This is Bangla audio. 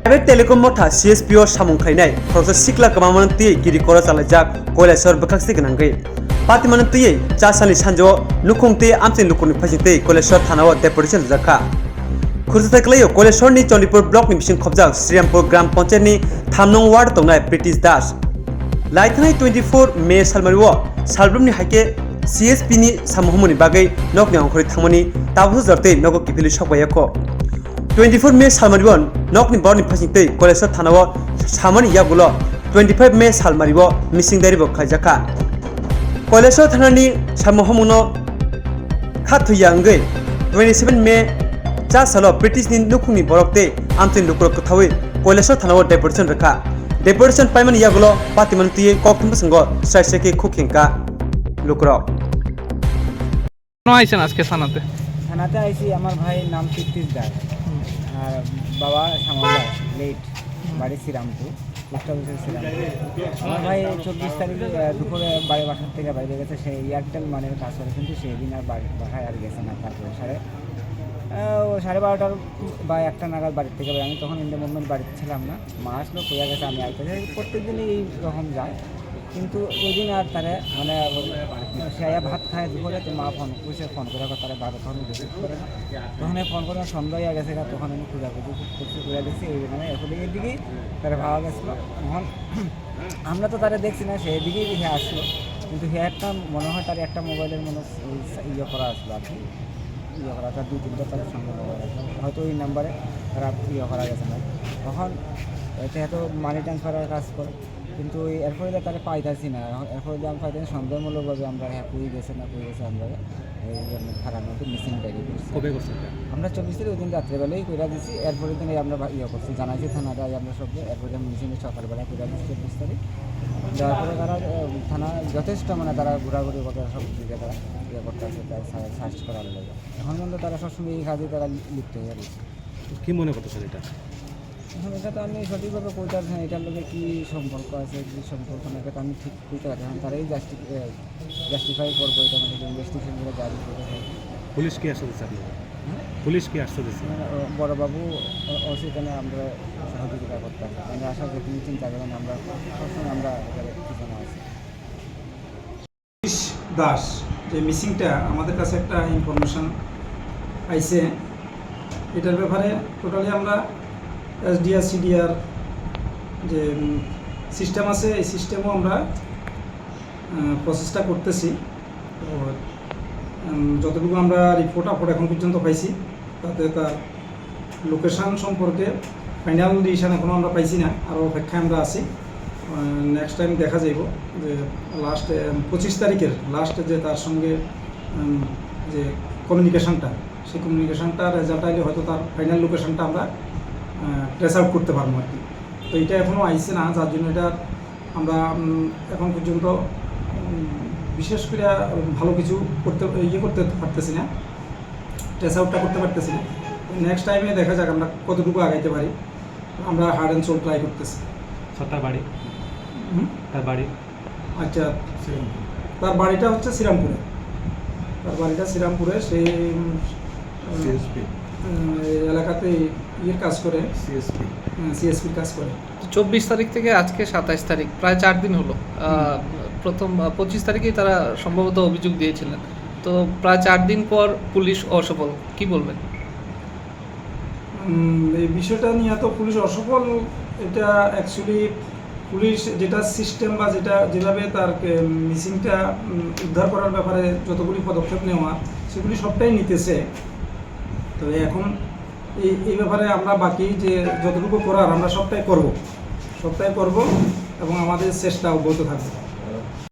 प्राइवेट टेलिकम मथा CSPo samung Khainai proses Sikla kemaman tiye kiri kora salajak koilesor bakaksi gnanggai patiman tiye chasali sanjo Nukhungni Amchaio Nukhungni phajite koilesor thanao deportation jakha Khurjathaklayo koilesor ni Chondipur block ni bising khobjak Sriampur gram panchayat ni 3 nong ward tongnai British Das Laithanai 24 May salmariwo salbrumni haike CSP ni samuhumuni bagai nokni angkhori thangmani tabu jarte nogo kipili sokbayako 24 May salmariwon nokni borni phasingtei kolesor thanao samani yagulo 25 May salmariwo misingdaribo khaijaka kolesor thanani samuhumuno khathuyangai 27 May cha salo British ni Nukhungni Borokte Amchaio Nukhungni kothawi kolesor thanao deportation rakha deportation paimani yagulo patiman tiye kokthum sango saiseke khukhenka lukrok no aisen আজকে থানাতে আইছি আমার ভাই নাম কীর্তিস দাস আর বাবা শ্যামল লেট বাড়ি শ্রীরামপুর পোস্ট অফিসের শ্রীরামপুর আমার ভাই 24 তারিখ দুপুরে বাসার থেকে বাইরে গেছে সে এয়ারটেল মানের কাজ করে কিন্তু সেদিন আর বাসায় আর গেছে না তারপরে 12:30 বা 1টা নাগাদ বাড়ির থেকে আমি তখন ইন্ডিয়া মুভমেন্ট বাড়িতে ছিলাম না মা আসলো কইয়া গেছে আমি আইতে প্রত্যেকদিনই এই রকম যায় কিন্তু ওই দিন আর তারা মানে সে ভাত খায় দুপুরে তো মা ফোন করে তারা বাবা তখন রিসিভ করে না তখন ফোন করে সন্ধ্যা হয়ে গেছে তখন আমি খুঁজে দেখছি এই মানে এখন এর দিকেই তারা ভাবা গেছিলো তখন আমরা তো তারা দেখছি না সেই দিকেই হে আসলো কিন্তু হে একটা মনে হয় তার একটা মোবাইলের মনে ইয়ে করা আসলো আর কি ইয়ে করা তার 2-3টা তাদের সঙ্গে মোবাইল আছে হয়তো ওই নাম্বারে তারা ইয়ে করা গেছে না তখন এতে হয়তো মানি ট্রান্সফারের কাজ করে কিন্তু এরপরে তারা পাইতেছি না এরপরে আমি পাইতেছি সন্দেহমূলকভাবে আমরা হ্যাঁ কই গেছে আমরা এই জন্য খারাপ মতো মিসিং ডায়েরি করছি কবে করছেন আমরা 24 তারিখ ওই দিন রাত্রেবেলায় কইরা দিছি এরপরে দিন আমরা ইয়ে করছি জানাইছি থানাটা আমরা সব এরপরে মিসিং সকালবেলা কইরা দিচ্ছি 24 তারিখ যাওয়ার পরে তারা থানা যথেষ্ট মানে তারা ঘোরাঘুরি করে সব দিকে তারা ইয়ে করতে আছে সার্চ করার লাগে এখন পর্যন্ত তারা সবসময় এই কাজে তারা লিপ্ত হয়ে গেছে কি মনে করতেছেন এটা এখন এটা তো আমি সঠিকভাবে কইতে পারছি না এটার লোকে কী সম্পর্ক আছে কী সম্পর্ক না এটা তো আমি ঠিক কইতে পারছি না তারাই জাস্টিফাই করবো এটা মানে ইনভেস্টিগেশন করে জারি করে পুলিশ কি আসতে দিচ্ছে আপনারা পুলিশ কি আসতে দিচ্ছে বড়বাবু সেখানে আমরা সহযোগিতা করতে হবে আমরা আশা করি তিনি চিন্তা করেন আমরা সবসময় আমরা এটার পিছনে আছি দাস যে মিসিংটা আমাদের কাছে একটা ইনফরমেশন আইছে এটার ব্যাপারে টোটালি আমরা SDR CDR যে সিস্টেম আছে এই সিস্টেমও আমরা প্রসেসটা করতেছি তো যতটুকু আমরা রিপোর্ট এখন পর্যন্ত পাইছি তাতে তার লোকেশান সম্পর্কে ফাইনাল ডিসিশন এখনও আমরা পাইছি না আরও অপেক্ষায় আমরা আছি নেক্সট টাইম দেখা যাইব যে লাস্ট 25 তারিখের লাস্টে যে তার সঙ্গে যে কমিউনিকেশনটা সেই কমিউনিকেশনটা রেজাল্ট আইলে হয়তো তার ফাইনাল লোকেশনটা আমরা ট্রেস আউট করতে পারবো আর কি তো এটা এখনও আইছে না যার জন্য এটা আমরা এখন পর্যন্ত বিশেষ করে ভালো কিছু করতে পারতেছি না ট্রেস আউটটা করতে পারতেছি না নেক্সট টাইমে দেখা যাক আমরা কতটুকু আগাইতে পারি আমরা হার্ড অ্যান্ড সোল ট্রাই করতেছি তার বাড়ি আচ্ছা তার বাড়িটা হচ্ছে শ্রীরামপুরে সেই এলাকাতে ইয়ের কাজ করে CSPর কাজ করে 24 তারিখ থেকে আজকে 27 তারিখ প্রায় 4 দিন হলো প্রথম 25 তারিখেই তারা সম্ভবত অভিযোগ দিয়েছিলেন তো প্রায় 4 দিন পর পুলিশ অসফল কি বলবেন এই বিষয়টা নিয়ে তো পুলিশ অসফল এটা অ্যাকচুয়ালি পুলিশ যেটা সিস্টেম বা যেভাবে তার মিসিংটা উদ্ধার করার ব্যাপারে যতগুলি পদক্ষেপ নেওয়া সেগুলি সবটাই নিতেছে তো এখন এই ব্যাপারে আমরা বাকি যে যতটুকু করার আমরা সবটাই করব এবং আমাদের চেষ্টা অব্যাহত থাকবে